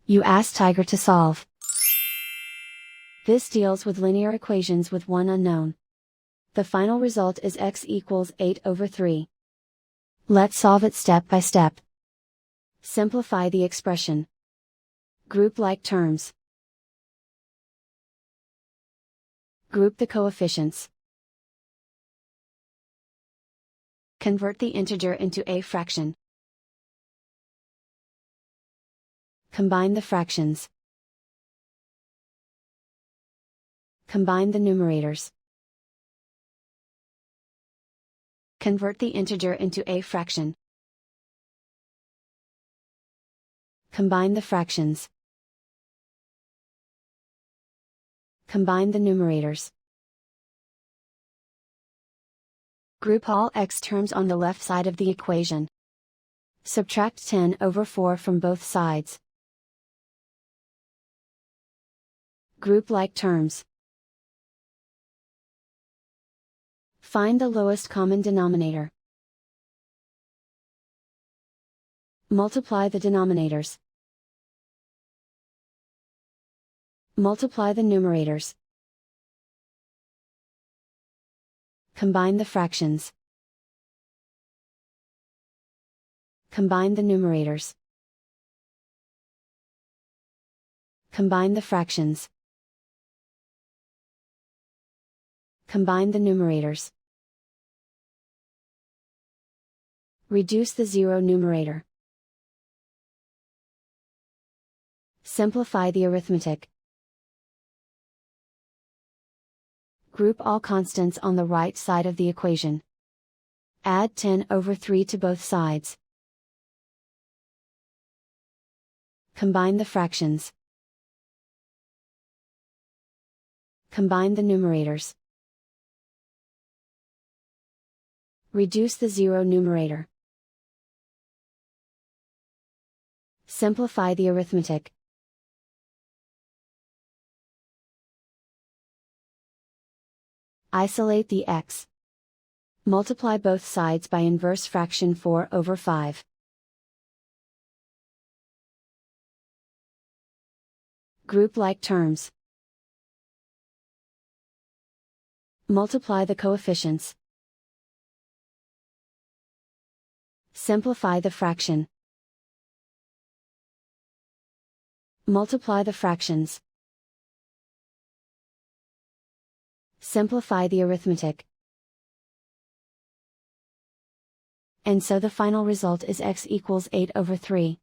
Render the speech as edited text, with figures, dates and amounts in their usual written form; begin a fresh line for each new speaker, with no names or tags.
You ask Tiger to solve. This deals with linear equations with one unknown. The final result is x equals 8/3. Let's solve it step by step. Simplify the expression. Group like terms. Group the coefficients. Convert the integer into a fraction. Combine the fractions. Combine the numerators. Convert the integer into a fraction. Combine the fractions. Combine the numerators. Group all x terms on the left side of the equation. Subtract 10/4 from both sides. Group like terms. Find the lowest common denominator. Multiply the denominators. Multiply the numerators. Combine the fractions. Combine the numerators. Combine the fractions. Combine the numerators. Reduce the zero numerator. Simplify the arithmetic. Group all constants on the right side of the equation. Add 10/3 to both sides. Combine the fractions. Combine the numerators. Reduce the zero numerator. Simplify the arithmetic. Isolate the x. Multiply both sides by inverse fraction 4/5. Group like terms. Multiply the coefficients. Simplify the fraction. Multiply the fractions. Simplify the arithmetic. And so the final result is x equals 8/3.